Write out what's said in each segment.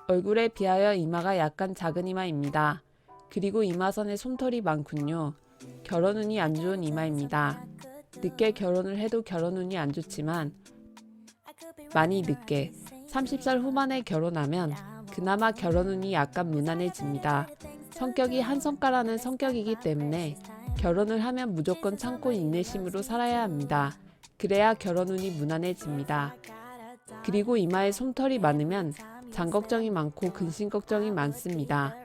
얼굴에 비하여 이마가 약간 작은 이마입니다. 그리고 이마선에 솜털이 많군요. 결혼운이 안 좋은 이마입니다. 늦게 결혼을 해도 결혼운이 안 좋지만 많이 늦게 30살 후반에 결혼하면 그나마 결혼운이 약간 무난해집니다. 성격이 한성가라는 성격이기 때문에 결혼을 하면 무조건 참고 인내심으로 살아야 합니다. 그래야 결혼운이 무난해집니다. 그리고 이마에 솜털이 많으면 장 걱정이 많고 근심 걱정이 많습니다.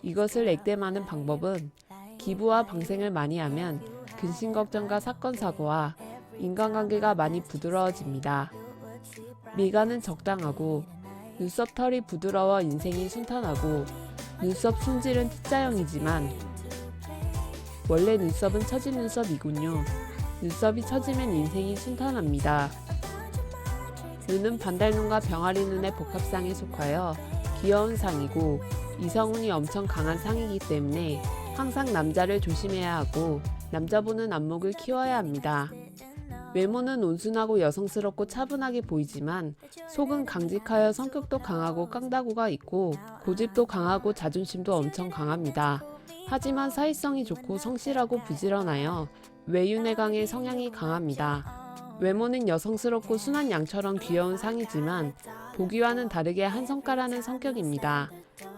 이것을 액땜하는 방법은 기부와 방생을 많이 하면 근심 걱정과 사건 사고와 인간관계가 많이 부드러워집니다. 미간은 적당하고 눈썹 털이 부드러워 인생이 순탄하고 눈썹 숨질은 T자형이지만 원래 눈썹은 처진 눈썹이군요. 눈썹이 처지면 인생이 순탄합니다. 눈은 반달눈과 병아리 눈의 복합상에 속하여 귀여운 상이고 이성운이 엄청 강한 상이기 때문에 항상 남자를 조심해야 하고 남자 보는 안목을 키워야 합니다. 외모는 온순하고 여성스럽고 차분하게 보이지만 속은 강직하여 성격도 강하고 깡다구가 있고 고집도 강하고 자존심도 엄청 강합니다. 하지만 사회성이 좋고 성실하고 부지런하여 외윤에 강해 성향이 강합니다. 외모는 여성스럽고 순한 양처럼 귀여운 상이지만 보기와는 다르게 한성가라는 성격입니다.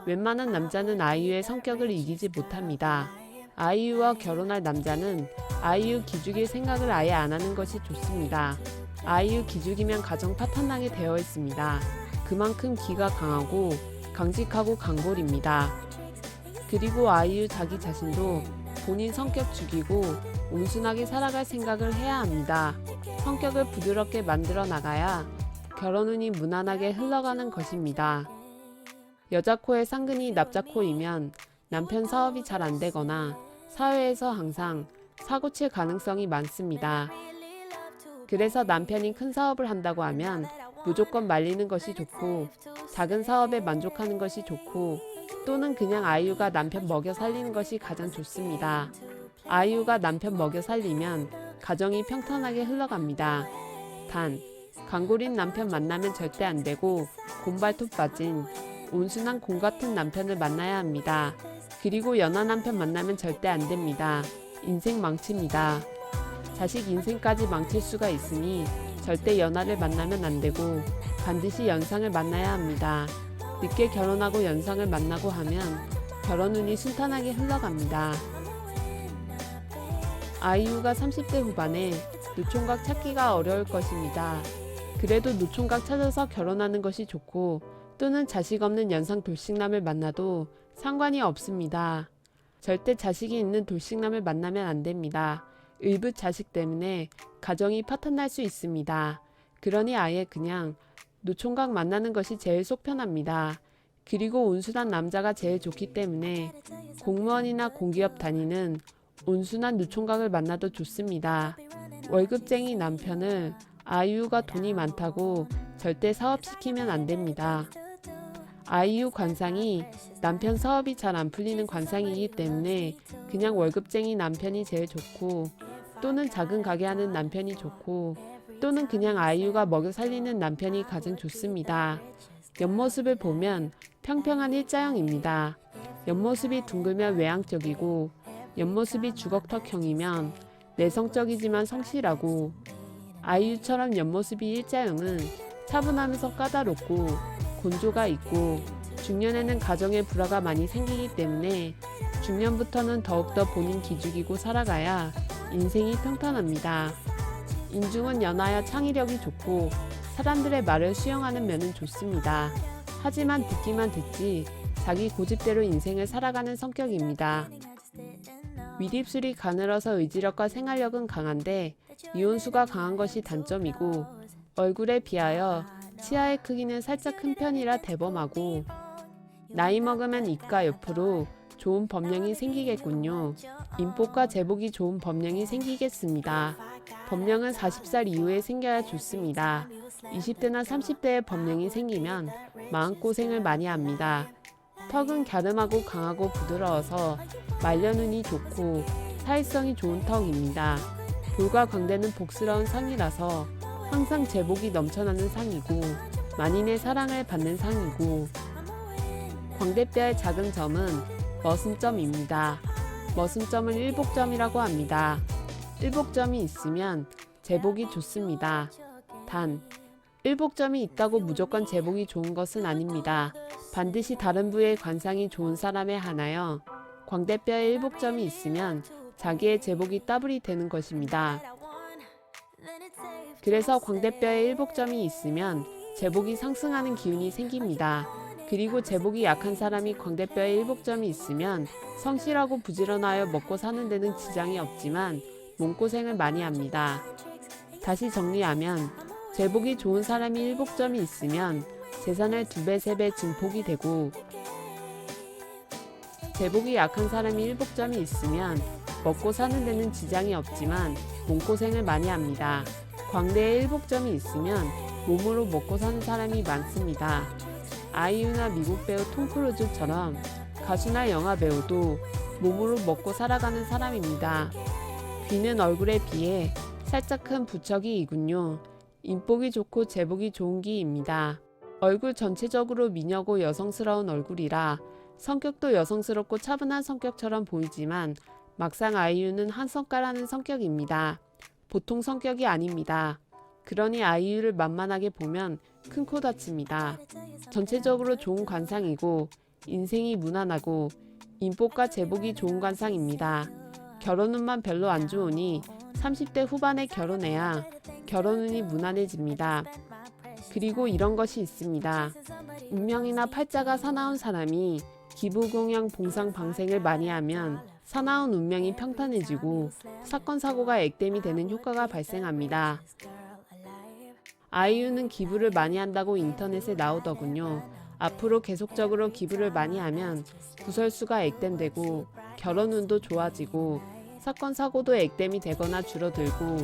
웬만한 남자는 아이유의 성격을 이기지 못합니다. 아이유와 결혼할 남자는 아이유 기죽일 생각을 아예 안 하는 것이 좋습니다. 아이유 기죽이면 가정 파탄나게 되어 있습니다. 그만큼 기가 강하고 강직하고 강골입니다. 그리고 아이유 자기 자신도 본인 성격 죽이고 온순하게 살아갈 생각을 해야 합니다. 성격을 부드럽게 만들어 나가야 결혼운이 무난하게 흘러가는 것입니다. 여자 코에 상근이 납자 코이면 남편 사업이 잘 안 되거나 사회에서 항상 사고칠 가능성이 많습니다. 그래서 남편이 큰 사업을 한다고 하면 무조건 말리는 것이 좋고 작은 사업에 만족하는 것이 좋고 또는 그냥 아이유가 남편 먹여 살리는 것이 가장 좋습니다. 아이유가 남편 먹여 살리면 가정이 평탄하게 흘러갑니다. 단, 강골인 남편 만나면 절대 안 되고 곰발톱 빠진 온순한 곰 같은 남편을 만나야 합니다. 그리고 연하 남편 만나면 절대 안 됩니다. 인생 망칩니다. 자식 인생까지 망칠 수가 있으니 절대 연하를 만나면 안 되고 반드시 연상을 만나야 합니다. 늦게 결혼하고 연상을 만나고 하면 결혼운이 순탄하게 흘러갑니다. 아이유가 30대 후반에 노총각 찾기가 어려울 것입니다. 그래도 노총각 찾아서 결혼하는 것이 좋고 또는 자식 없는 연상 돌싱남을 만나도 상관이 없습니다. 절대 자식이 있는 돌싱남을 만나면 안 됩니다. 일부 자식 때문에 가정이 파탄날 수 있습니다. 그러니 아예 그냥 노총각 만나는 것이 제일 속 편합니다. 그리고 온순한 남자가 제일 좋기 때문에 공무원이나 공기업 다니는 온순한 노총각을 만나도 좋습니다. 월급쟁이 남편을 아이유가 돈이 많다고 절대 사업시키면 안 됩니다. 아이유 관상이 남편 사업이 잘 안 풀리는 관상이기 때문에 그냥 월급쟁이 남편이 제일 좋고 또는 작은 가게 하는 남편이 좋고 또는 그냥 아이유가 먹여 살리는 남편이 가장 좋습니다. 옆모습을 보면 평평한 일자형입니다. 옆모습이 둥글면 외향적이고 옆모습이 주걱턱형이면 내성적이지만 성실하고 아이유처럼 옆모습이 일자형은 차분하면서 까다롭고 곤조가 있고 중년에는 가정에 불화가 많이 생기기 때문에 중년부터는 더욱더 본인 기죽이고 살아가야 인생이 평탄합니다. 인중은 연하여 창의력이 좋고 사람들의 말을 수용하는 면은 좋습니다. 하지만 듣기만 듣지 자기 고집대로 인생을 살아가는 성격입니다. 윗입술이 가늘어서 의지력과 생활력은 강한데 이온수가 강한 것이 단점이고 얼굴에 비하여 치아의 크기는 살짝 큰 편이라 대범하고 나이 먹으면 입가 옆으로 좋은 범령이 생기겠군요. 인복과 제복이 좋은 범령이 생기겠습니다. 범령은 40살 이후에 생겨야 좋습니다. 20대나 30대에 범령이 생기면 마음고생을 많이 합니다. 턱은 갸름하고 강하고 부드러워서 말려눈이 좋고 사회성이 좋은 턱입니다. 돌과 광대는 복스러운 상이라서 항상 제복이 넘쳐나는 상이고 만인의 사랑을 받는 상이고, 광대뼈의 작은 점은 머슴점입니다. 머슴점을 일복점이라고 합니다. 일복점이 있으면 제복이 좋습니다. 단, 일복점이 있다고 무조건 제복이 좋은 것은 아닙니다. 반드시 다른 부의 관상이 좋은 사람에 한하여 광대뼈에 일복점이 있으면 자기의 제복이 따블이 되는 것입니다. 그래서 광대뼈에 일복점이 있으면 제복이 상승하는 기운이 생깁니다. 그리고 제복이 약한 사람이 광대뼈에 일복점이 있으면 성실하고 부지런하여 먹고 사는 데는 지장이 없지만 몸고생을 많이 합니다. 다시 정리하면, 제복이 좋은 사람이 일복점이 있으면 재산을 2배, 3배 증폭이 되고, 제복이 약한 사람이 일복점이 있으면 먹고 사는 데는 지장이 없지만 몸고생을 많이 합니다. 광대에 일복점이 있으면 몸으로 먹고 사는 사람이 많습니다. 아이유나 미국 배우 톰 크루즈처럼 가수나 영화 배우도 몸으로 먹고 살아가는 사람입니다. 귀는 얼굴에 비해 살짝 큰 부척이이군요. 인복이 좋고 제복이 좋은 기입니다. 얼굴 전체적으로 미녀고 여성스러운 얼굴이라 성격도 여성스럽고 차분한 성격처럼 보이지만 막상 아이유는 한성깔하는 성격입니다. 보통 성격이 아닙니다. 그러니 아이유를 만만하게 보면 큰 코 다칩니다. 전체적으로 좋은 관상이고 인생이 무난하고 인복과 제복이 좋은 관상입니다. 결혼운만 별로 안 좋으니 30대 후반에 결혼해야 결혼운이 무난해집니다. 그리고 이런 것이 있습니다. 운명이나 팔자가 사나운 사람이 기부공양 봉상 방생을 많이 하면 사나운 운명이 평탄해지고 사건 사고가 액땜이 되는 효과가 발생합니다. 아이유는 기부를 많이 한다고 인터넷에 나오더군요. 앞으로 계속적으로 기부를 많이 하면 구설수가 액땜되고 결혼운도 좋아지고 사건 사고도 액땜이 되거나 줄어들고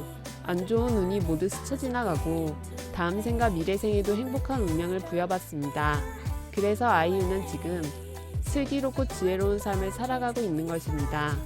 안 좋은 운이 모두 스쳐 지나가고 다음 생과 미래 생에도 행복한 운명을 부여받습니다. 그래서 아이유는 지금 슬기롭고 지혜로운 삶을 살아가고 있는 것입니다.